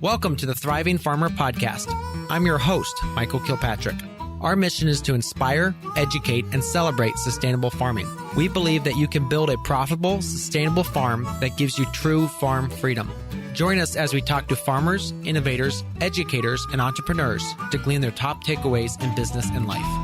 Welcome to the Thriving Farmer Podcast. I'm your host, Michael Kilpatrick. Our mission is to inspire, educate, and celebrate sustainable farming. We believe that you can build a profitable, sustainable farm that gives you true farm freedom. Join us as we talk to farmers, innovators, educators, and entrepreneurs to glean their top takeaways in business and life.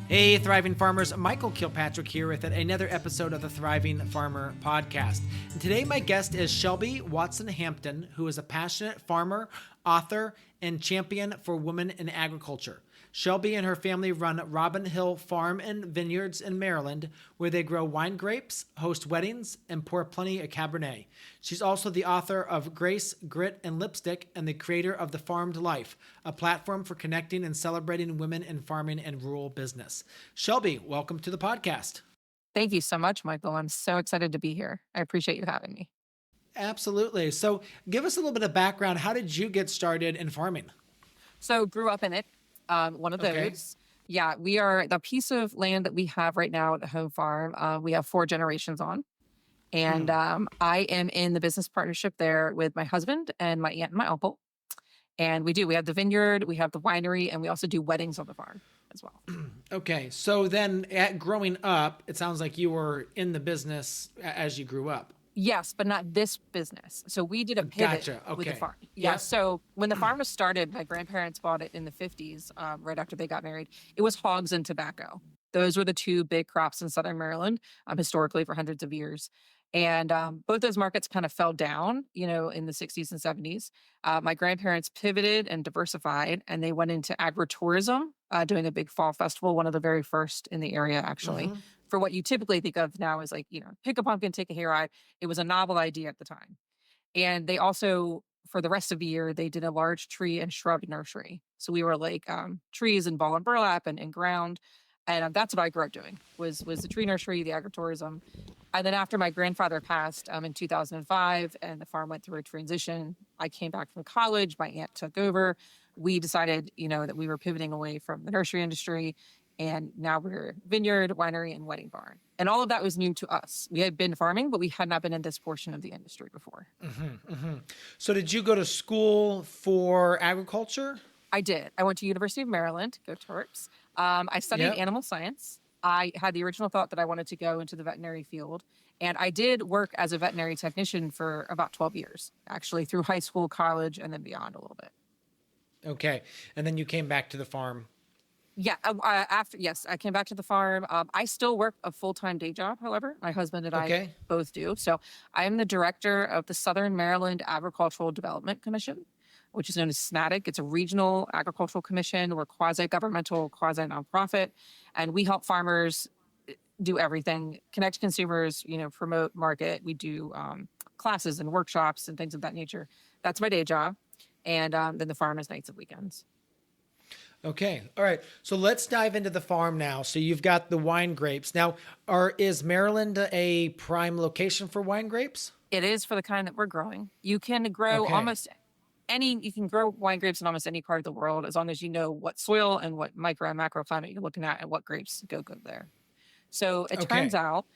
Hey, Thriving Farmers, Michael Kilpatrick here with another episode of the Thriving Farmer Podcast. And today my guest is Shelby Watson-Hampton, who is a passionate farmer, author, and champion for women in agriculture. Shelby and her family run Robin Hill Farm Vineyards in Maryland, where they grow wine grapes, host weddings, and pour plenty of Cabernet. She's also the author of Grace, Grit, and Lipstick, and the creator of The Farmed Life, a platform for connecting and celebrating women in farming and rural business. Shelby, welcome to the podcast. Thank you so much, Michael. I'm so excited to be here. I appreciate you having me. Absolutely. So give us a little bit of background. How did you get started in farming? So grew up in it. One of those. Okay. Yeah, we are the piece of land that we have right now at the home farm. We have 4 generations on. And I am in the business partnership there with my husband and my aunt and my uncle. And we have the vineyard, we have the winery, and we also do weddings on the farm as well. Okay. So then growing up, it sounds like you were in the business as you grew up. Yes, but not this business. So we did a pivot with the farm. Yeah. Yep. So when the farm was started, my grandparents bought it in the 50s, right after they got married. It was hogs and tobacco. Those were the 2 big crops in Southern Maryland, historically for hundreds of years. And both those markets kind of fell down, in the 60s and 70s. My grandparents pivoted and diversified, and they went into agritourism, doing a big fall festival, one of the very first in the area, actually. Mm-hmm. For what you typically think of now as like, pick a pumpkin, take a hayride. It was a novel idea at the time. And they also, for the rest of the year, they did a large tree and shrub nursery. So we were like trees and ball and burlap and ground. And that's what I grew up doing, was the tree nursery, the agritourism. And then after my grandfather passed in 2005 and the farm went through a transition, I came back from college, my aunt took over. We decided, that we were pivoting away from the nursery industry. And now we're vineyard, winery, and wedding barn. And all of that was new to us. We had been farming, but we had not been in this portion of the industry before. Mm-hmm, mm-hmm. So did you go to school for agriculture? I did. I went to University of Maryland, go Terps. I studied animal science. I had the original thought that I wanted to go into the veterinary field. And I did work as a veterinary technician for about 12 years, actually, through high school, college, and then beyond a little bit. Okay. And then you came back to the farm. Yeah. I came back to the farm. I still work a full-time day job, however. My husband and I both do. So I am the director of the Southern Maryland Agricultural Development Commission, which is known as SMATIC. It's a regional agricultural commission. We're quasi-governmental, quasi-nonprofit, and we help farmers do everything, connect consumers, promote, market. We do classes and workshops and things of that nature. That's my day job. And then the farm is nights and weekends. Okay. All right. So let's dive into the farm now. So you've got the wine grapes. Now, is Maryland a prime location for wine grapes? It is, for the kind that we're growing. You can grow you can grow wine grapes in almost any part of the world, as long as you know what soil and what micro and macro climate you're looking at and what grapes go good there. So it turns out,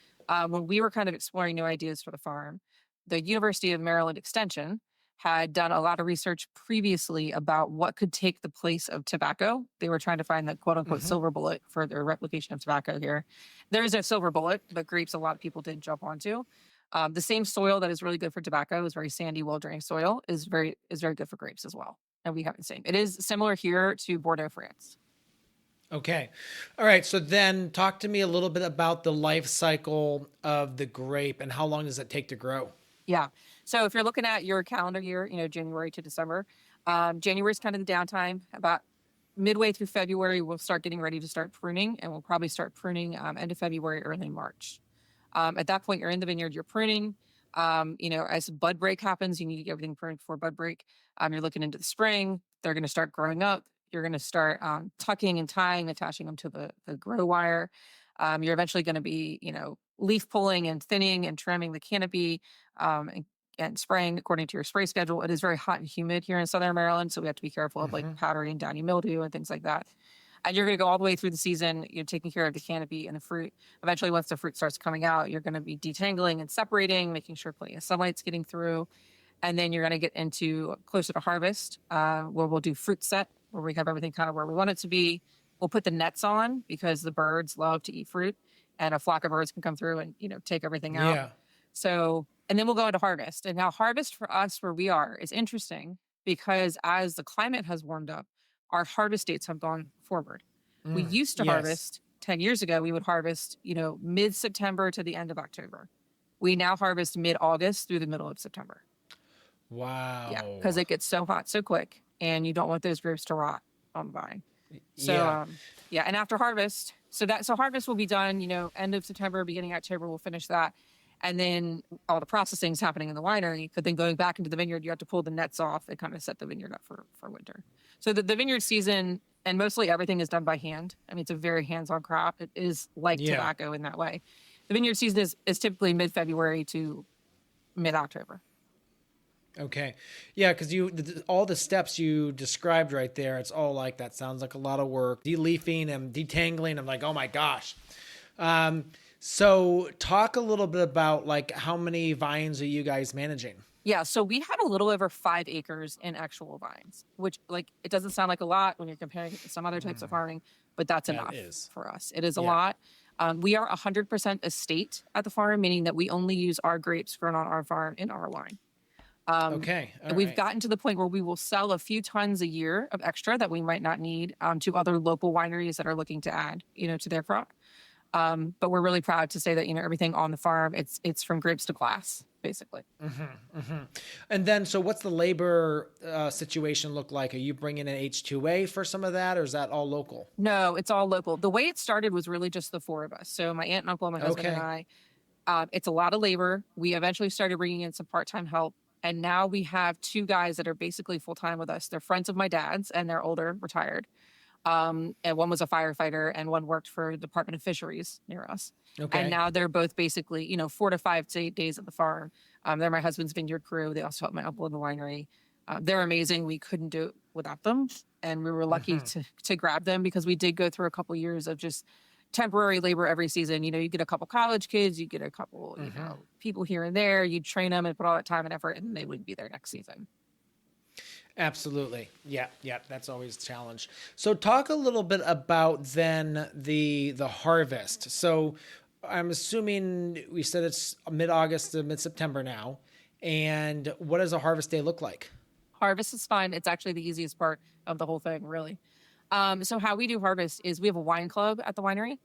when we were kind of exploring new ideas for the farm, the University of Maryland Extension had done a lot of research previously about what could take the place of tobacco. They were trying to find the quote unquote silver bullet for their replication of tobacco here. There is no silver bullet, but grapes a lot of people did jump onto. The same soil that is really good for tobacco is very sandy, well-drained soil, is very good for grapes as well. And we have the same. It is similar here to Bordeaux, France. Okay. All right. So then talk to me a little bit about the life cycle of the grape and how long does it take to grow? Yeah. So if you're looking at your calendar year, January to December, January is kind of the downtime. About midway through February, we'll start getting ready to start pruning, and we'll probably start pruning end of February, early March. At that point, you're in the vineyard, you're pruning. As bud break happens, you need to get everything pruned before bud break. You're looking into the spring. They're going to start growing up. You're going to start tucking and tying, attaching them to the grow wire. You're eventually going to be, leaf pulling and thinning and trimming the canopy and spraying according to your spray schedule. It is very hot and humid here in Southern Maryland, so we have to be careful of like powdery and downy mildew and things like that. And you're going to go all the way through the season. You're taking care of the canopy and the fruit. Eventually, once the fruit starts coming out, you're going to be detangling and separating, making sure plenty of sunlight's getting through. And then you're going to get into closer to harvest, where we'll do fruit set, where we have everything kind of where we want it to be. We'll put the nets on because the birds love to eat fruit, and a flock of birds can come through and, take everything out. Yeah. So, and then we'll go into harvest. And now harvest for us where we are is interesting because as the climate has warmed up, our harvest dates have gone forward. We used to Yes. harvest 10 years ago, we would harvest, mid-September to the end of October. We now harvest mid-August through the middle of September. Wow. Yeah, because it gets so hot so quick, and you don't want those grapes to rot on the vine. So, and after harvest, so harvest will be done, end of September, beginning October, we'll finish that. And then all the processing is happening in the winery. But then going back into the vineyard, you have to pull the nets off and kind of set the vineyard up for winter. So the vineyard season, and mostly everything is done by hand. I mean, it's a very hands-on crop. It is like tobacco in that way. The vineyard season is typically mid-February to mid-October. Okay. Yeah, because all the steps you described right there, it's all like, that sounds like a lot of work. De-leafing and detangling, I'm like, oh my gosh. So talk a little bit about like how many vines are you guys managing? Yeah, so we have a little over 5 acres in actual vines, which it doesn't sound like a lot when you're comparing it to some other types of farming, but that's enough for us. It is a lot. We are 100% estate at the farm, meaning that we only use our grapes grown on our farm in our wine. Okay. And we've gotten to the point where we will sell a few tons a year of extra that we might not need to other local wineries that are looking to add, to their crop. But we're really proud to say that, everything on the farm, it's from grapes to glass, basically. And then, so what's the labor situation look like? Are you bringing in H2A for some of that, or is that all local? No, it's all local. The way it started was really just the 4 of us. So my aunt and uncle, my husband and I, it's a lot of labor. We eventually started bringing in some part-time help. And now we have 2 guys that are basically full-time with us. They're friends of my dad's, and they're older, retired. And one was a firefighter, and one worked for the Department of Fisheries near us. Okay. And now they're both basically, 4 to 5 to 8 days at the farm. They're my husband's vineyard crew. They also help my uncle in the winery. They're amazing. We couldn't do it without them. And we were lucky to grab them because we did go through a couple years of just temporary labor every season. You get a couple college kids, you get a couple, people here and there, you train them and put all that time and effort, and they wouldn't be there next season. Absolutely. Yeah. That's always a challenge. So talk a little bit about then the harvest. So I'm assuming we said it's mid-August to mid-September now. And what does a harvest day look like? Harvest is fun. It's actually the easiest part of the whole thing, really. So how we do harvest is we have a wine club at the winery,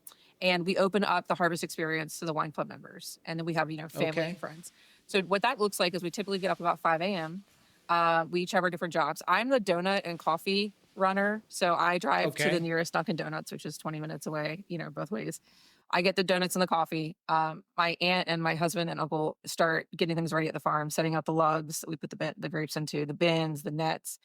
and we open up the harvest experience to the wine club members. And then we have, family and friends. So what that looks like is we typically get up about 5 a.m. We each have our different jobs. I'm the donut and coffee runner. So I drive to the nearest Dunkin' Donuts, which is 20 minutes away, both ways. I get the donuts and the coffee. My aunt and my husband and uncle start getting things ready at the farm, setting out the lugs. We put the grapes into the bins, the nets.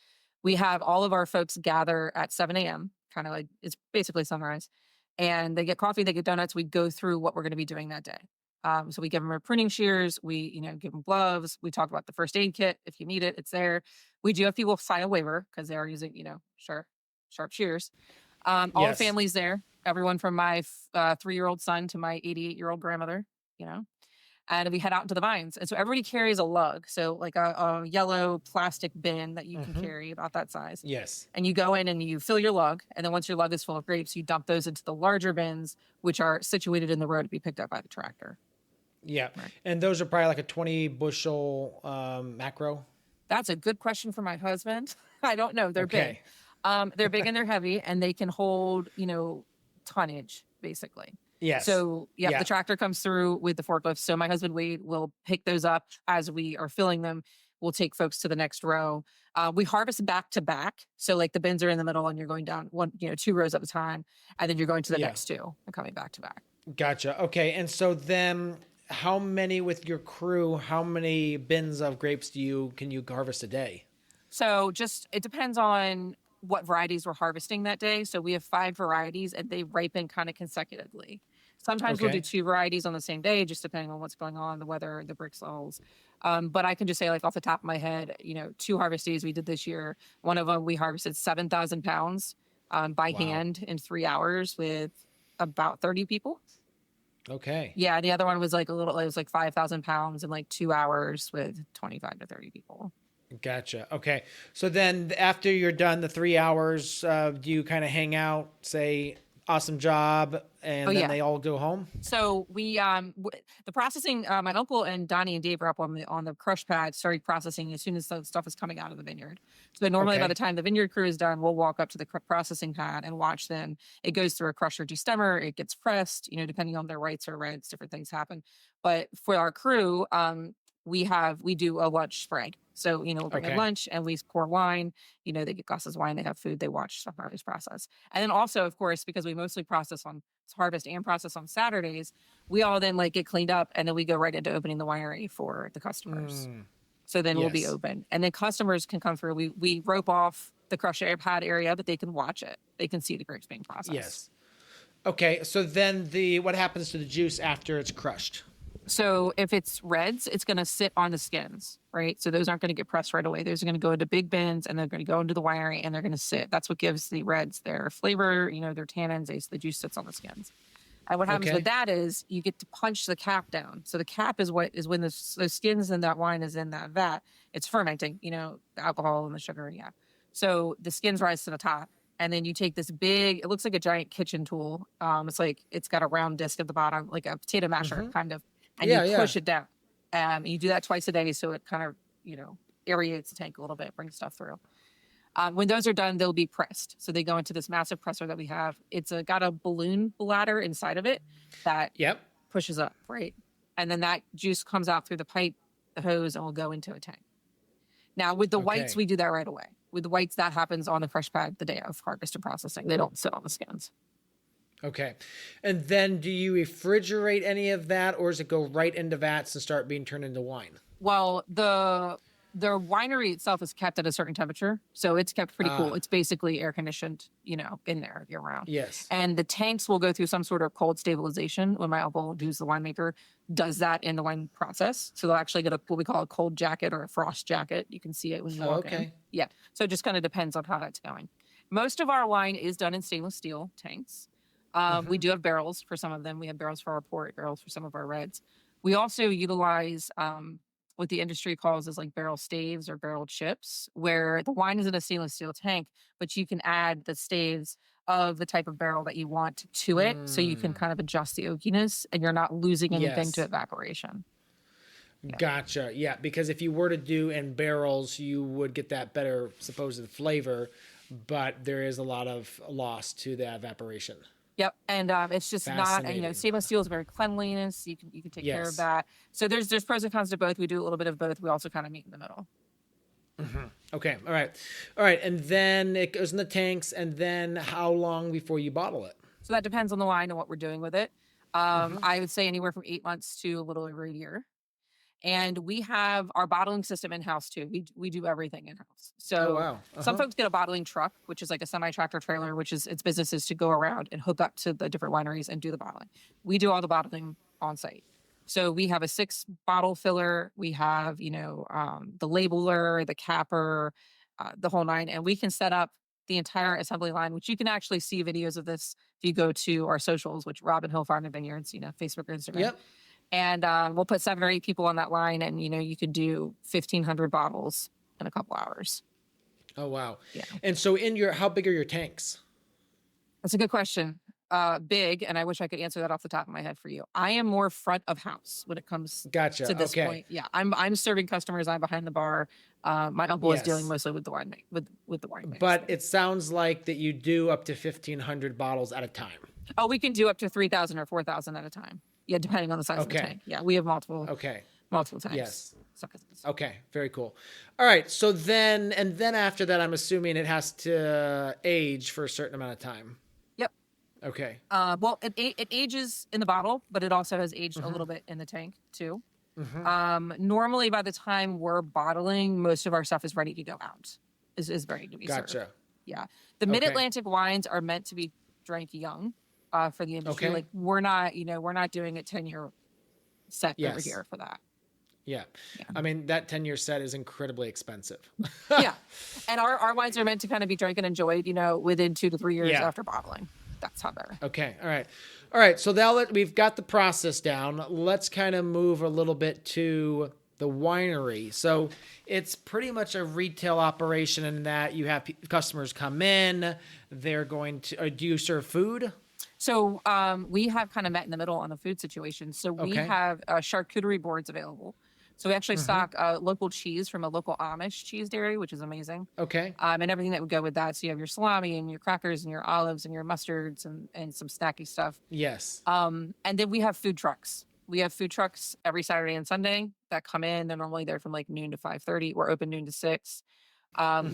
We have all of our folks gather at 7 a.m., kind of like it's basically sunrise. And they get coffee, they get donuts. We go through what we're going to be doing that day. So we give them our pruning shears. We, give them gloves. We talk about the first aid kit. If you need it, it's there. We do have people sign a waiver because they are using, sharp shears. All the families there, everyone from my 3-year-old son to my 88-year-old grandmother, and we head out into the vines. And so everybody carries a lug. So like a yellow plastic bin that you can carry about that size. Yes. And you go in and you fill your lug. And then once your lug is full of grapes, you dump those into the larger bins, which are situated in the road to be picked up by the tractor. Yeah. Right. And those are probably like a 20 bushel macro. That's a good question for my husband. I don't know. They're big. They're big and they're heavy, and they can hold, tonnage basically. Yes. So the tractor comes through with the forklift. So my husband Wade will pick those up as we are filling them. We'll take folks to the next row. We harvest back to back. So like the bins are in the middle and you're going down 2 rows at a time, and then you're going to the next 2 and coming back to back. Gotcha. Okay. And so then how many with your crew, how many bins of grapes can you harvest a day? So it depends on what varieties we're harvesting that day. So we have 5 varieties and they ripen kind of consecutively. Sometimes we'll do 2 varieties on the same day, just depending on what's going on, the weather, the brix levels. But I can just say, like off the top of my head, 2 harvest days we did this year. One of them, we harvested 7,000 pounds by hand in 3 hours with about 30 people. Okay. Yeah, the other one was like it was like 5,000 pounds in like 2 hours with 25 to 30 people. Gotcha. Okay. So then after you're done the 3 hours, do you kind of hang out, say, awesome job, Oh and then yeah. they all go home? So we the processing. My uncle and Donnie and Dave were up on the crush pad, started processing as soon as the stuff is coming out of the vineyard. So normally by Okay. the time the vineyard crew is done, we'll walk up to the processing pad and watch them. It goes through a crusher destemmer. It gets pressed. Depending on their whites or reds, different things happen. But for our crew, we do a lunch spread. So, we'll bring in Okay. lunch and we pour wine. They get glasses of wine, they have food, they watch stuff harvest process. And then also, of course, because we mostly process on harvest and process on Saturdays, we all then like get cleaned up and then we go right into opening the winery for the customers. So then we'll be Yes. open. And then customers can come through. We rope off the crush pad area, but they can watch it. They can see the grapes being processed. Yes. Okay. So then what happens to the juice after it's crushed? So if it's reds, it's going to sit on the skins, right? So those aren't going to get pressed right away. Those are going to go into big bins and they're going to go into the winery and they're going to sit. That's what gives the reds their flavor, their tannins. The juice sits on the skins. And what happens with that is you get to punch the cap down. So the cap is what is when those skins and that wine is in that vat. It's fermenting, the alcohol and the sugar. Yeah. So the skins rise to the top. And then you take this it looks like a giant kitchen tool. It's got a round disc at the bottom, like a potato masher kind of. And you push it down. You do that twice a day, so it kind of, aerates the tank a little bit, brings stuff through. When those are done, they'll be pressed. So they go into this massive presser that we have. It's got a balloon bladder inside of it that pushes up, right? And then that juice comes out through the pipe, the hose, and will go into a tank. Now, with the whites, we do that right away. With the whites, that happens on the fresh pad the day of harvest and processing. They don't sit on the skins. Okay. And then do you refrigerate any of that, or does it go right into vats and start being turned into wine? Well, the winery itself is kept at a certain temperature, so it's kept pretty cool. It's basically air conditioned, in there year round. Yes. And the tanks will go through some sort of cold stabilization when my uncle, who's the winemaker, does that in the wine process. So they'll actually get what we call a cold jacket or a frost jacket. You can see it when you walk in. Yeah. So it just kind of depends on how that's going. Most of our wine is done in stainless steel tanks. We do have barrels for some of them. We have barrels for our port, barrels for some of our reds. We also utilize what the industry calls as like barrel staves or barrel chips, where the wine is in a stainless steel tank, but you can add the staves of the type of barrel that you want to it. So you can kind of adjust the oakiness and you're not losing anything to evaporation. Yeah. Gotcha. Yeah, because if you were to do in barrels, you would get that better supposed flavor, but there is a lot of loss to the evaporation. Yep, and it's just not, stainless steel is very cleanliness. You can take care of that. So there's pros and cons to both. We do a little bit of both. We also kind of meet in the middle. Okay, all right, and then it goes in the tanks. And then how long before you bottle it? So that depends on the wine and what we're doing with it. I would say anywhere from 8 months to a little over a year. And we have our bottling system in-house too. We do everything in-house. So some folks get a bottling truck, which is like a semi-tractor trailer, which is its business is to go around and hook up to the different wineries and do the bottling. We do all the bottling on site. So we have a 6-bottle filler. We have, the labeler, the capper, the whole nine. And we can set up the entire assembly line, which you can actually see videos of this if you go to our socials, which Robin Hill Farm Vineyards, Facebook or Instagram. Yep. And we'll put 7 or 8 people on that line, and you could do 1,500 bottles in a couple hours. Oh wow! Yeah. And so, how big are your tanks? That's a good question. Big, and I wish I could answer that off the top of my head for you. I am more front of house when it comes to this point. Yeah, I'm serving customers. I'm behind the bar. My uncle is dealing mostly with the wine with the wine. But it sounds like that you do up to 1,500 bottles at a time. Oh, we can do up to 3,000 or 4,000 at a time. Yeah, depending on the size of the tank. Yeah, we have multiple tanks. Yes. Okay, very cool. All right, so then after that, I'm assuming it has to age for a certain amount of time. Yep. Okay. Well, it ages in the bottle, but it also has aged a little bit in the tank too. Normally, by the time we're bottling, most of our stuff is ready to go out. Is ready to be served. Gotcha. Yeah, the Mid-Atlantic wines are meant to be drank young. For the industry, like we're not doing a 10-year set over here for that. Yeah. I mean, that 10-year set is incredibly expensive. Yeah. And our wines are meant to kind of be drank and enjoyed, within 2 to 3 years after bottling. That's how they're. Okay. All right. All right. So now that we've got the process down, let's kind of move a little bit to the winery. So it's pretty much a retail operation in that you have customers come in, they're going to, do you serve food? So we have kind of met in the middle on the food situation. So we Okay. have charcuterie boards available. So we actually stock local cheese from a local Amish cheese dairy, which is amazing. Okay. And everything that would go with that. So you have your salami and your crackers and your olives and your mustards and some snacky stuff. Yes. And then we have food trucks. We have food trucks every Saturday and Sunday that come in. They're normally there from like noon to 5:30. We're open noon to 6.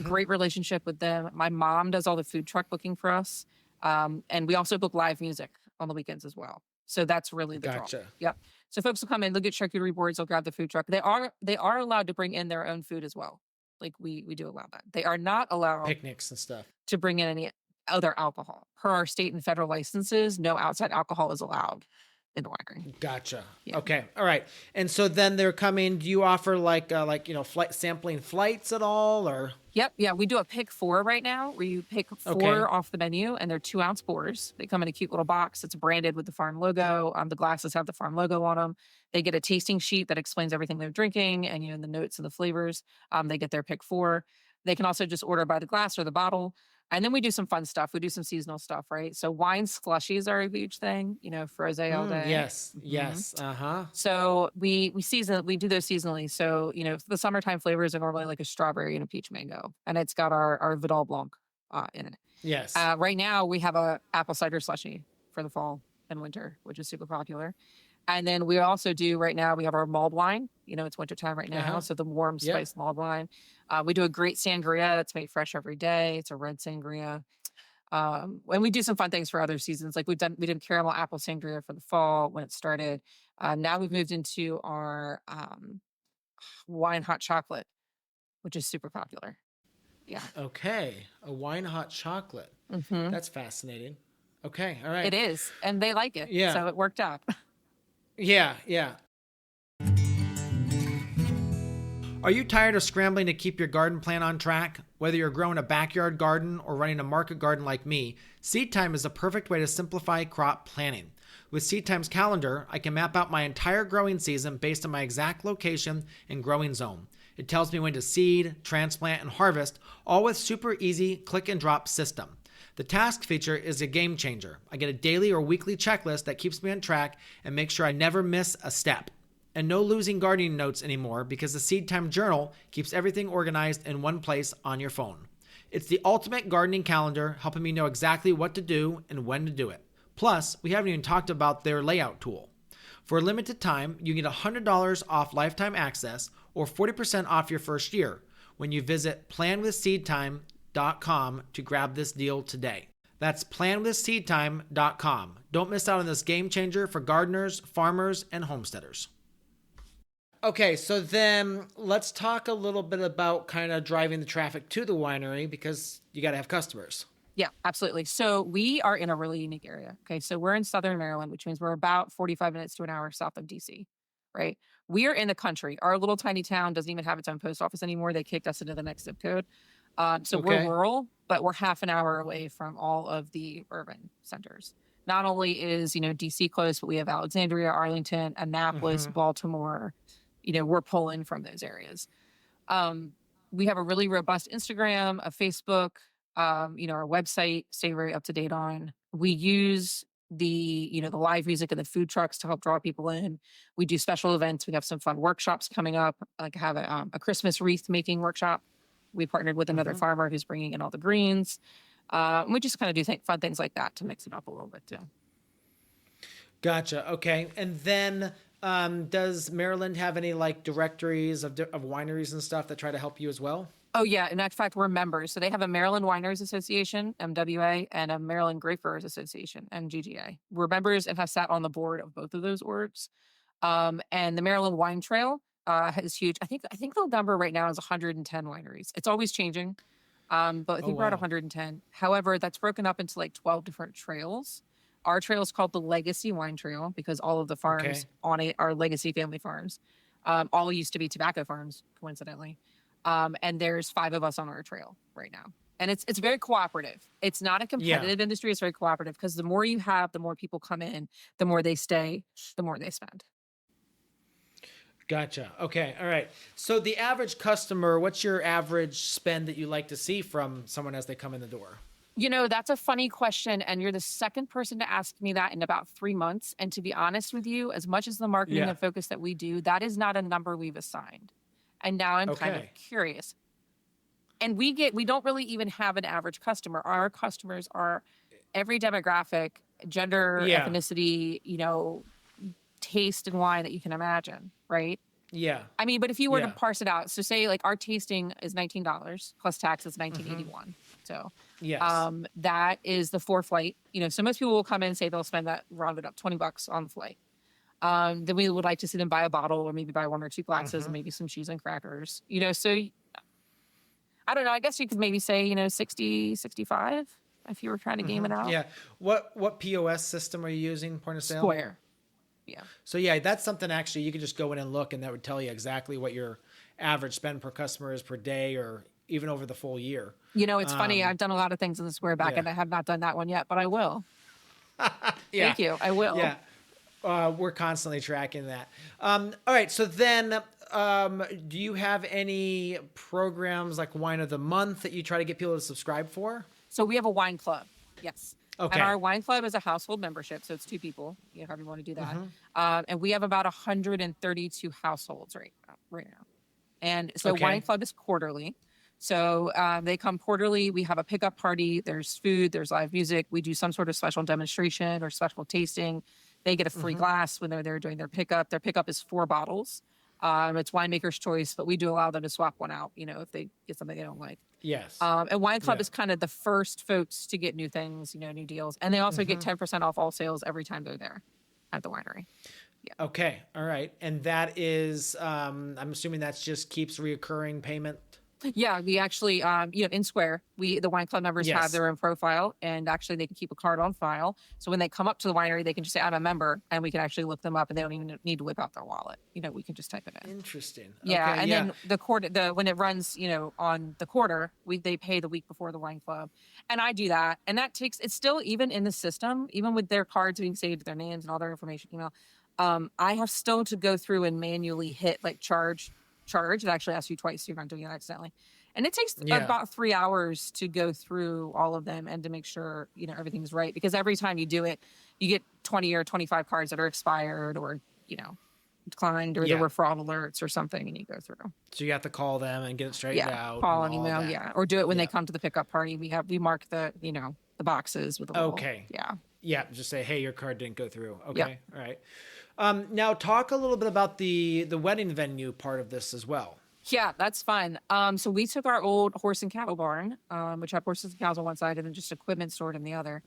Great relationship with them. My mom does all the food truck booking for us. And we also book live music on the weekends as well. So that's really the draw. Gotcha. Yep. So folks will come in, they'll get charcuterie boards, they'll grab the food truck. They are allowed to bring in their own food as well. Like we do allow that. They are not allowed Picnics and stuff. to bring in any other alcohol. Per our state and federal licenses, no outside alcohol is allowed in the winery. Gotcha. Yeah. Okay. All right. And so then they're coming, do you offer flight sampling flights at all or? Yep. Yeah. We do a pick 4 right now where you pick 4 Okay. off the menu and they're 2-ounce pours. They come in a cute little box. It's branded with the farm logo. The glasses have the farm logo on them. They get a tasting sheet that explains everything they're drinking and, the notes and the flavors. They get their pick 4. They can also just order by the glass or the bottle. And then we do some fun stuff. We do some seasonal stuff, right? So wine slushies are a huge thing, froze all day. Yes. Yes. Uh-huh. So we do those seasonally. So, the summertime flavors are normally like a strawberry and a peach mango. And it's got our Vidal Blanc in it. Yes. Right now we have a apple cider slushie for the fall and winter, which is super popular. And then we also do right now, we have our mulled wine. It's wintertime right now. So the warm spiced mulled wine. We do a great sangria that's made fresh every day. It's a red sangria. And we do some fun things for other seasons. Like we did caramel apple sangria for the fall when it started. Now we've moved into our wine hot chocolate, which is super popular. Yeah. Okay. A wine hot chocolate. That's fascinating. Okay. All right. It is. And they like it. Yeah. So it worked out. Yeah. Yeah. Are you tired of scrambling to keep your garden plan on track? Whether you're growing a backyard garden or running a market garden like me, Seed Time is the perfect way to simplify crop planning. With Seed Time's calendar, I can map out my entire growing season based on my exact location and growing zone. It tells me when to seed, transplant, and harvest, all with super easy click and drop system. The task feature is a game changer. I get a daily or weekly checklist that keeps me on track and makes sure I never miss a step. And no losing gardening notes anymore because the Seed Time Journal keeps everything organized in one place on your phone. It's the ultimate gardening calendar, helping me know exactly what to do and when to do it. Plus, we haven't even talked about their layout tool. For a limited time, you get $100 off lifetime access or 40% off your first year when you visit planwithseedtime.com to grab this deal today. That's planwithseedtime.com. Don't miss out on this game changer for gardeners, farmers, and homesteaders. Okay, so then let's talk a little bit about kind of driving the traffic to the winery because you got to have customers. Yeah, absolutely. So we are in a really unique area. Okay. So we're in Southern Maryland, which means we're about 45 minutes to an hour south of DC, right? We are in the country. Our little tiny town doesn't even have its own post office anymore. They kicked us into the next zip code. So we're rural, but we're half an hour away from all of the urban centers. Not only is, DC close, but we have Alexandria, Arlington, Annapolis, Baltimore. We're pulling from those areas. We have a really robust Instagram, a Facebook, our website, stay very up to date on. We use the live music and the food trucks to help draw people in. We do special events. We have some fun workshops coming up. Like have a Christmas wreath making workshop. We partnered with another farmer who's bringing in all the greens. We just kind of do fun things like that to mix it up a little bit too. Gotcha. Okay. And then does Maryland have any directories of wineries and stuff that try to help you as well? Oh, yeah. In fact, we're members. So they have a Maryland Wineries Association, MWA, and a Maryland Grape Growers Association, MGGA. We're members and have sat on the board of both of those orgs. And the Maryland Wine Trail is huge. I think the number right now is 110 wineries. It's always changing, but I think we're at 110. However, that's broken up into 12 different trails. Our trail is called the Legacy Wine Trail because all of the farms on it are legacy family farms. All used to be tobacco farms, coincidentally. And there's 5 of us on our trail right now. And it's very cooperative. It's not a competitive industry. It's very cooperative because the more you have, the more people come in, the more they stay, the more they spend. Gotcha. Okay. All right. So the average customer, what's your average spend that you like to see from someone as they come in the door? That's a funny question. And you're the second person to ask me that in about 3 months. And to be honest with you, as much as the marketing and focus that we do, that is not a number we've assigned. And now I'm kind of curious. And we don't really even have an average customer. Our customers are every demographic, gender, ethnicity, taste and wine that you can imagine, right? Yeah. I mean, but if you were to parse it out, so say like our tasting is $19 plus tax is $19.81. So that is the 4 flight. So most people will come in and say they'll spend that rounded up $20 on the flight. Then we would like to see them buy a bottle or maybe buy 1 or 2 glasses and maybe some cheese and crackers. So I don't know. I guess you could maybe say 60, 65 if you were trying to game it out. Yeah. What POS system are you using? Point of sale? Square. Yeah. So that's something actually you could just go in and look, and that would tell you exactly what your average spend per customer is per day, or even over the full year. It's funny. I've done a lot of things in the Square back end. I have not done that one yet, but I will. Thank you. I will. Yeah. We're constantly tracking that. All right. So then, do you have any programs like Wine of the Month that you try to get people to subscribe for? So we have a wine club. Yes. Okay. And our wine club is a household membership. So it's 2 people, however you want to do that. And we have about 132 households right now. And so wine club is quarterly. So they come quarterly. We have a pickup party. There's food. There's live music. We do some sort of special demonstration or special tasting. They get a free glass when they're there doing their pickup. Their pickup is 4 bottles. It's winemaker's choice, but we do allow them to swap one out, if they get something they don't like. Yes. And Wine Club is kind of the first folks to get new things, new deals. And they also get 10% off all sales every time they're there at the winery. Yeah. Okay. All right. And that is, I'm assuming that's just keeps reoccurring payment. Yeah, we actually, in Square, the Wine Club members have their own profile, and actually they can keep a card on file. So when they come up to the winery, they can just say, I'm a member, and we can actually look them up, and they don't even need to whip out their wallet. We can just type it in. Interesting. Yeah, okay, and then the quarter, when it runs, on the quarter, they pay the week before the Wine Club. And I do that, and that it's still, even in the system, even with their cards being saved, their names and all their information, I have still to go through and manually hit charge. It actually asks you twice, so you're not doing it accidentally. And it takes about 3 hours to go through all of them and to make sure, everything's right. Because every time you do it, you get 20 or 25 cards that are expired or, declined, or there were fraud alerts or something, and you go through. So you have to call them and get it straightened out. Call and email, or do it when they come to the pickup party. We mark the, the boxes with a little. Yeah, just say, hey, your card didn't go through. Okay, all right. Now talk a little bit about the wedding venue part of this as well. Yeah, that's fun. So we took our old horse and cattle barn, which had horses and cows on one side and then just equipment stored in the other.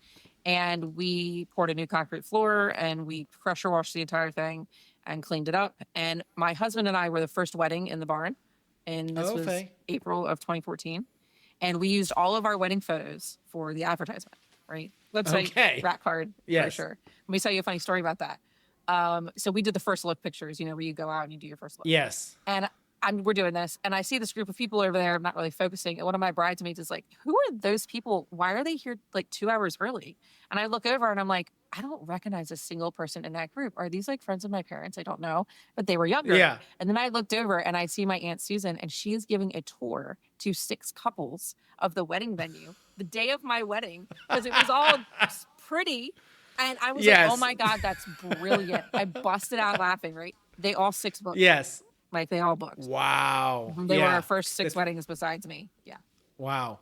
And we poured a new concrete floor and we pressure washed the entire thing and cleaned it up. And my husband and I were the first wedding in the barn. And this was April of 2014. And we used all of our wedding photos for the advertisement, right? Website, rat card, for sure. Let me tell you a funny story about that. So we did the first look pictures, where you go out and you do your first look. Yes. And we're doing this, and I see this group of people over there. I'm not really focusing. And one of my bridesmaids is like, who are those people? Why are they here 2 hours early? And I look over and I'm like, I don't recognize a single person in that group. Are these friends of my parents? I don't know, but they were younger. Yeah. And then I looked over and I see my Aunt Susan, and she is giving a tour to 6 couples of the wedding venue the day of my wedding, because it was all pretty. And I was like, oh my God, that's brilliant. I busted out laughing, right? They all 6 booked. Yes. They all booked. Wow. They were our first 6 weddings besides me. Yeah. Wow.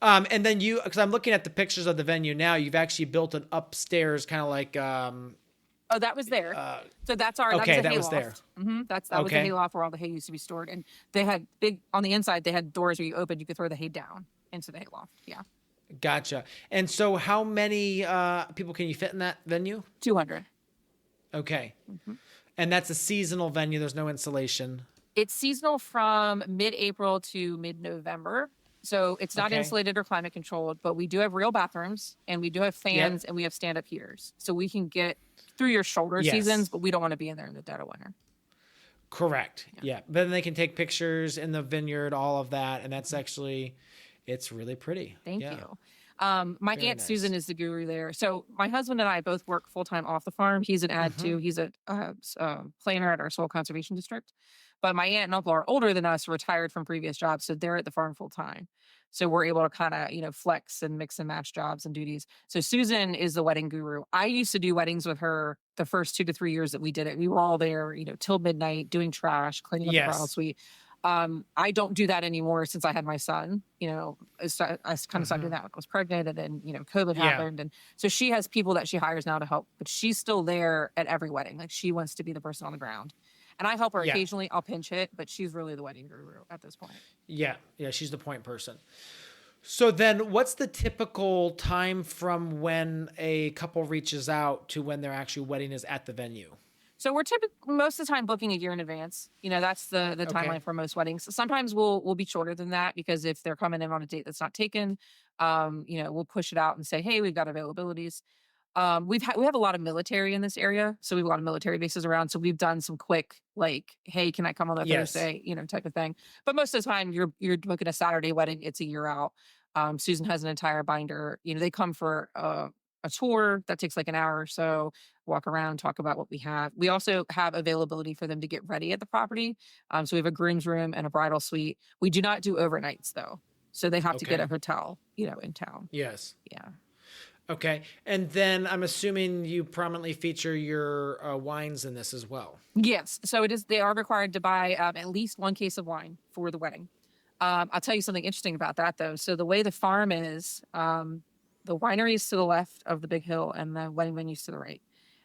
And then because I'm looking at the pictures of the venue now, you've actually built an upstairs kind of like. Oh, that was there. So that's our. Okay, that was was there. That was the hay loft where all the hay used to be stored, and they had on the inside. They had doors where you opened, you could throw the hay down into the hay loft. Yeah. Gotcha. And so, how many people can you fit in that venue? 200. Okay. And that's a seasonal venue. There's no insulation. It's seasonal from mid-April to mid-November. So it's not insulated or climate controlled, but we do have real bathrooms, and we do have fans, and we have stand-up heaters. So we can get through your shoulder seasons, but we don't want to be in there in the dead of winter. Correct. Yeah. But then they can take pictures in the vineyard, all of that. And that's actually, It's really pretty. Thank Yeah. you. My Very Aunt Susan nice. is the guru there. So my husband and I both work full time off the farm. He's an ad Hmm. too. He's a planner at our soil conservation district. But my aunt and uncle are older than us, retired from previous jobs, so they're at the farm full time. So we're able to kind of flex and mix and match jobs and duties. So Susan is the wedding guru. I used to do weddings with her the first 2 to 3 years that we did it. We were all there, till midnight doing trash, cleaning up the bridal Yes. suite. I don't do that anymore since I had my son. I kind of started doing that when I was pregnant, and then COVID Yeah. happened, and so she has people that she hires now to help, but she's still there at every wedding. Like, she wants to be the person on the ground, and I help her Yeah. occasionally. I'll pinch hit, but she's really the wedding guru at this point. Yeah. Yeah. She's the point person. So then what's the typical time from when a couple reaches out to when their actual wedding is at the venue? So we're most of the time booking a year in advance. That's the Okay. timeline for most weddings. Sometimes we'll be shorter than that, because if they're coming in on a date that's not taken, we'll push it out and say, hey, we've got availabilities. We have a lot of military in this area, so we have a lot of military bases around. So we've done some quick, like, hey, can I come on that Yes. Thursday, type of thing. But most of the time, you're booking a Saturday wedding. It's a year out. Susan has an entire binder. They come for a tour that takes like an hour or so, walk around, talk about what we have. We also have availability for them to get ready at the property. So we have a groom's room and a bridal suite. We do not do overnights though. So they have to get Okay. a hotel, in town. Yes. Yeah. Okay. And then I'm assuming you prominently feature your wines in this as well. Yes. So they are required to buy at least one case of wine for the wedding. I'll tell you something interesting about that though. So the way the farm is, the winery is to the left of the big hill and the wedding venue is to the right.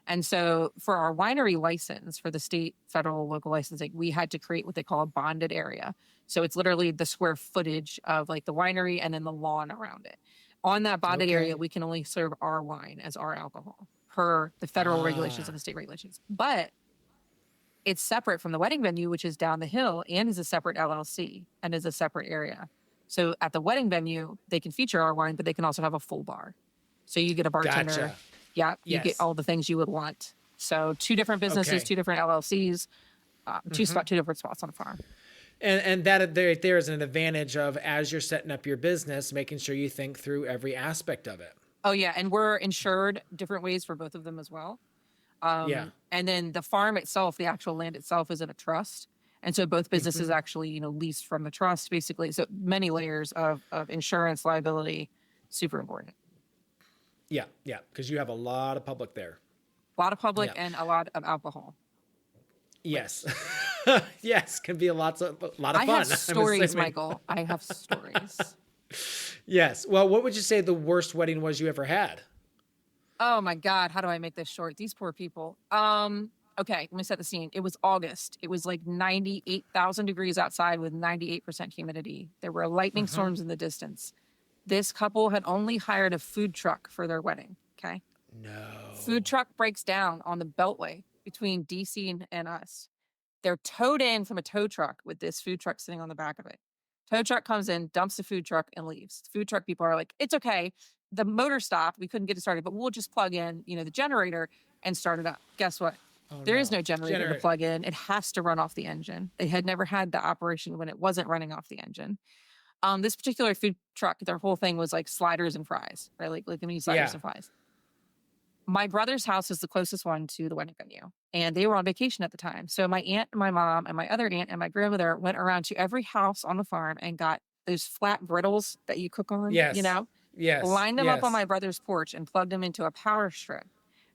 And so for our winery license, for the state, federal, local licensing, we had to create what they call a bonded area. So it's literally the square footage of like the winery and then the lawn around it. On that bonded Okay. area, we can only serve our wine as our alcohol per the federal regulations and the state regulations. But it's separate from the wedding venue, which is down the hill and is a separate LLC and is a separate area. So at the wedding venue, they can feature our wine, but they can also have a full bar. So you get a bartender. Gotcha. Yeah, you get Yes. all the things you would want. So 2 different businesses, Okay. 2 different LLCs, 2 different spots on the farm. And that there is an advantage of, as you're setting up your business, making sure you think through every aspect of it. Oh yeah, and we're insured different ways for both of them as well. Yeah. And then the farm itself, the actual land itself, is in a trust. And so both businesses actually, leased from the trust, basically. So many layers of insurance liability, super important. Yeah. Yeah. Because you have a lot of public there. A lot of public Yeah. and a lot of alcohol. Yes. Yes. Can be a lot of fun. I have I'm stories, assuming. Michael. I have stories. Yes. Well, what would you say the worst wedding was you ever had? Oh my God, how do I make this short? These poor people. Okay, let me set the scene. It was August. It was like 98,000 degrees outside with 98% humidity. There were lightning storms in the distance. This couple had only hired a food truck for their wedding. Okay. No. Food truck breaks down on the beltway between DC and us. They're towed in from a tow truck with this food truck sitting on the back of it. Tow truck comes in, dumps the food truck, and leaves. The food truck people are like, it's okay. The motor stopped. We couldn't get it started, but we'll just plug in, the generator and start it up. Guess what? Oh, There is no generator to plug in. It has to run off the engine. They had never had the operation when it wasn't running off the engine. This particular food truck, their whole thing was like sliders and fries, right? Like mini sliders and fries. My brother's house is the closest one to the wedding venue, and they were on vacation at the time. So my aunt and my mom and my other aunt and my grandmother went around to every house on the farm and got those flat griddles that you cook on, Yes. Yes. lined them up on yes. my brother's porch and plugged them into a power strip.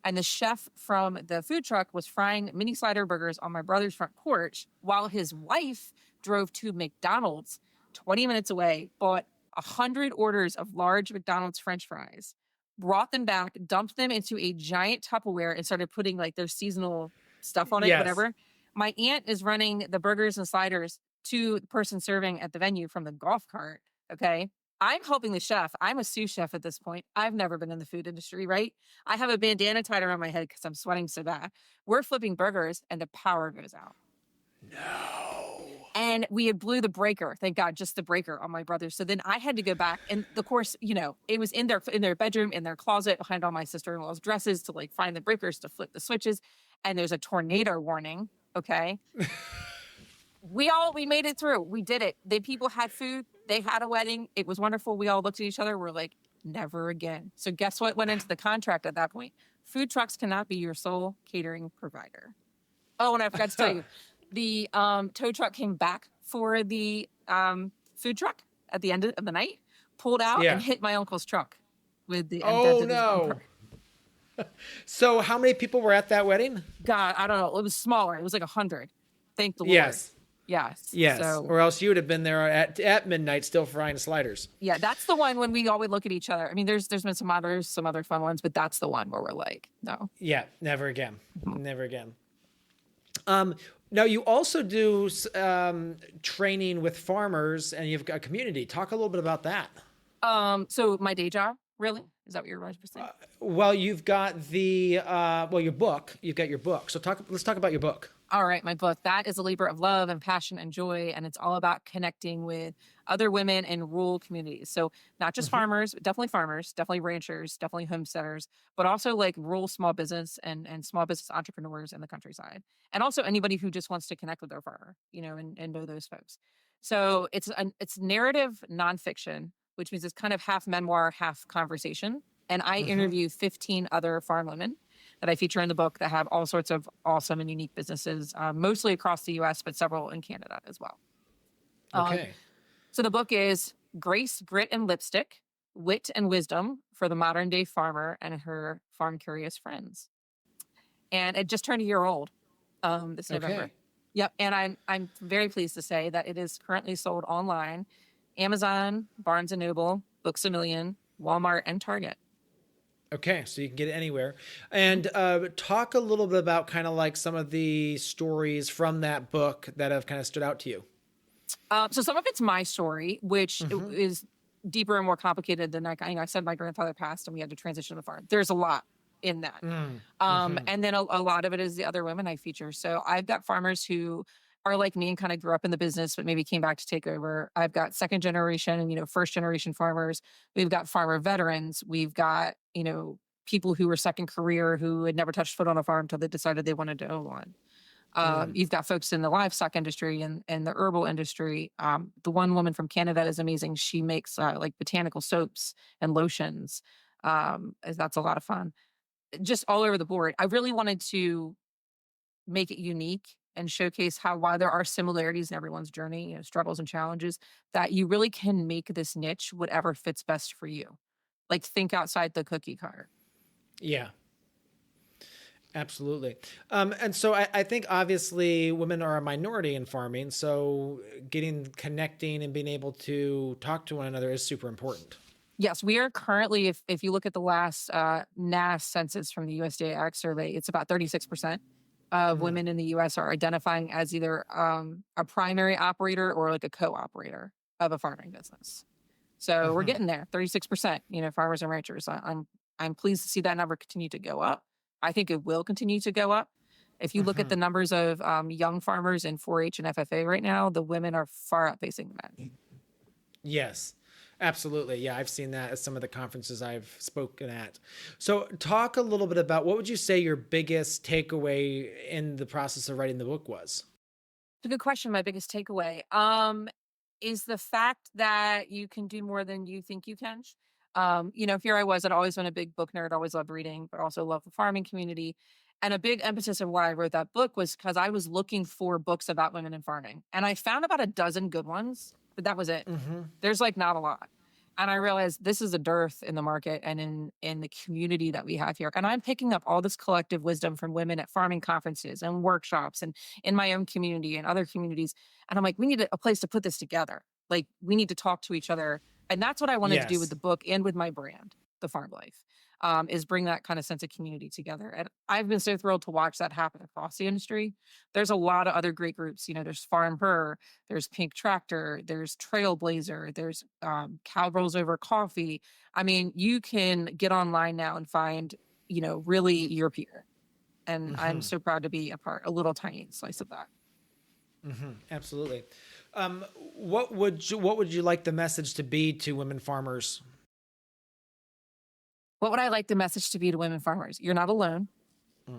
And the chef from the food truck was frying mini slider burgers on my brother's front porch while his wife drove to McDonald's 20 minutes away, bought 100 orders of large McDonald's French fries, brought them back, dumped them into a giant Tupperware, and started putting like their seasonal stuff on it, Yes. whatever. My aunt is running the burgers and sliders to the person serving at the venue from the golf cart. Okay. I'm helping the chef. I'm a sous chef at this point. I've never been in the food industry, right? I have a bandana tied around my head because I'm sweating so bad. We're flipping burgers and the power goes out. No. And we had blew the breaker. Thank God, just the breaker on my brother. So then I had to go back. And of course, it was in their bedroom, in their closet, behind all my sister-in-law's dresses to like find the breakers to flip the switches. And there's a tornado warning. Okay. We made it through. We did it. The people had food. They had a wedding. It was wonderful. We all looked at each other. We're like, never again. So guess what went into the contract at that point? Food trucks cannot be your sole catering provider. Oh, and I forgot to tell you, the tow truck came back for the food truck at the end of the night, pulled out and hit my uncle's truck with the Oh, dented his bumper. no. So how many people were at that wedding? God, I don't know. It was smaller. It was like 100. Thank the Lord. Yes. Yes. Yes. So, Or else you would have been there at midnight still frying sliders. yeah, that's the one when we always look at each other. I mean, there's been some other fun ones, but that's the one where we're like, no. Yeah, never again. Never again. Now you also do training with farmers, and you've got a community. Talk a little bit about that. So my day job, really? Is that what you're saying? Well, you've got your book. You've got your book. So let's talk about your book. All right, my book. That is a labor of love and passion and joy, and it's all about connecting with other women in rural communities. So not just farmers, definitely ranchers, definitely homesteaders, but also like rural small business and small business entrepreneurs in the countryside, and also anybody who just wants to connect with their farmer, and know those folks. So it's narrative nonfiction, which means it's kind of half memoir, half conversation. And I interview 15 other farm women that I feature in the book that have all sorts of awesome and unique businesses, mostly across the U.S., but several in Canada as well. Okay. So the book is Grace, Grit, and Lipstick, Wit and Wisdom for the Modern Day Farmer and Her Farm Curious Friends. And it just turned a year old this November. Okay. Yep. And I'm very pleased to say that it is currently sold online, Amazon, Barnes & Noble, Books A Million, Walmart, and Target. Okay, so you can get it anywhere. And talk a little bit about kind of like some of the stories from that book that have kind of stood out to you. So some of it's my story, which is deeper and more complicated than I said my grandfather passed and we had to transition to the farm. There's a lot in that. And then a lot of it is the other women I feature. So I've got farmers who are like me and kind of grew up in the business, but maybe came back to take over. I've got second generation and, first generation farmers. We've got farmer veterans. We've got, people who were second career who had never touched foot on a farm until they decided they wanted to own one. You've got folks in the livestock industry and the herbal industry. The one woman from Canada is amazing. She makes like botanical soaps and lotions. That's a lot of fun. Just all over the board. I really wanted to make it unique and showcase how, while there are similarities in everyone's journey, struggles and challenges, that you really can make this niche whatever fits best for you. Like, think outside the cookie cutter. Yeah, absolutely. And so I think obviously women are a minority in farming. So connecting and being able to talk to one another is super important. Yes, we are currently, if you look at the last NAS census from the USDA Ag Survey, it's about 36% of women in the U.S. are identifying as either a primary operator or like a co-operator of a farming business. So we're getting there, 36%, farmers and ranchers. I'm pleased to see that number continue to go up. I think it will continue to go up. If you look at the numbers of young farmers in 4-H and FFA right now, the women are far outpacing the men. Yes, absolutely. Yeah, I've seen that at some of the conferences I've spoken at. So talk a little bit about, what would you say your biggest takeaway in the process of writing the book was? It's a good question. My biggest takeaway is the fact that you can do more than you think you can. Here I was, I'd always been a big book nerd, always loved reading, but also loved the farming community. And a big emphasis of why I wrote that book was because I was looking for books about women in farming. And I found about a dozen good ones, but that was it. There's like not a lot. And I realized this is a dearth in the market and in the community that we have here. And I'm picking up all this collective wisdom from women at farming conferences and workshops and in my own community and other communities. And I'm like, we need a place to put this together. Like, we need to talk to each other. And that's what I wanted to do with the book and with my brand, The Farm Life, is bring that kind of sense of community together. And I've been so thrilled to watch that happen across the industry. There's a lot of other great groups. There's Farm Her, there's Pink Tractor, there's Trailblazer, there's Cowgirls Over Coffee. I mean, you can get online now and find, really your peer. And I'm so proud to be a little tiny slice of that. Absolutely. What would you like the message to be to women farmers? What would I like the message to be to women farmers? You're not alone.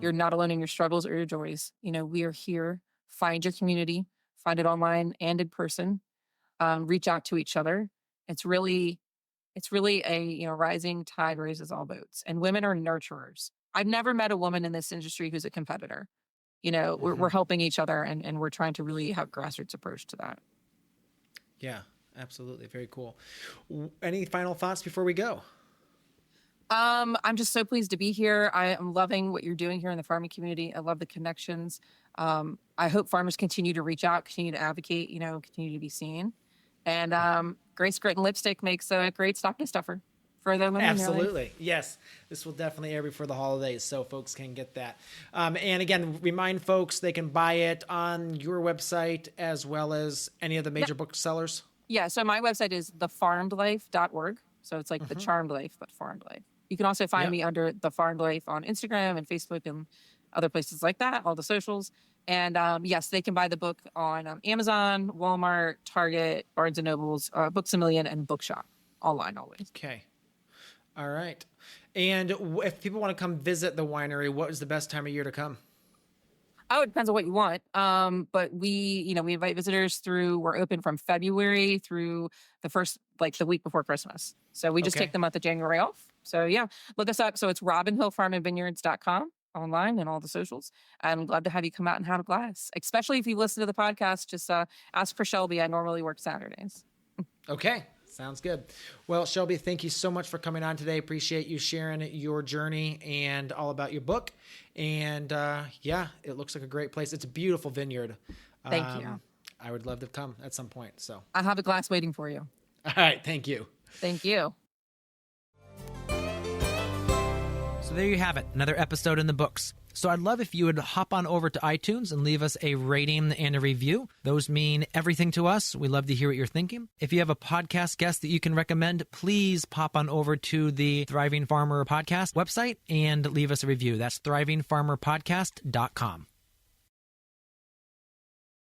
You're not alone in your struggles or your joys. We are here. Find your community, find it online and in person. reach out to each other. It's really a, rising tide raises all boats, and women are nurturers. I've never met a woman in this industry who's a competitor. We're helping each other, and we're trying to really have grassroots approach to that. Yeah, absolutely. Very cool. Any final thoughts before we go? I'm just so pleased to be here. I am loving what you're doing here in the farming community. I love the connections. I hope farmers continue to reach out, continue to advocate, continue to be seen. And Grace Grit and Lipstick makes a great stocking stuffer for them. Absolutely. Yes. This will definitely air before the holidays, so folks can get that. And again, remind folks they can buy it on your website as well as any of the major booksellers. Yeah. So my website is thefarmedlife.org. So it's like the Charmed Life, but Farmed Life. You can also find me under The Farmed Life on Instagram and Facebook and other places like that, all the socials. And yes, they can buy the book on Amazon, Walmart, Target, Barnes & Nobles, Books A Million, and Bookshop. Online always. Okay. All right. And if people want to come visit the winery, what is the best time of year to come? Oh, it depends on what you want. But we invite visitors we're open from February through the first, the week before Christmas. So we just take the month of January off. So yeah, look us up. So it's robinhillfarmvineyards.com online and all the socials. I'd love to have you come out and have a blast, especially if you listen to the podcast. Just ask for Shelby. I normally work Saturdays. Okay. Sounds good. Well, Shelby, thank you so much for coming on today. Appreciate you sharing your journey and all about your book. And it looks like a great place. It's a beautiful vineyard. Thank you. I would love to come at some point. So I have a glass waiting for you. All right. Thank you. Thank you. So there you have it, another episode in the books. So I'd love if you would hop on over to iTunes and leave us a rating and a review. Those mean everything to us. We love to hear what you're thinking. If you have a podcast guest that you can recommend, please pop on over to the Thriving Farmer Podcast website and leave us a review. That's thrivingfarmerpodcast.com.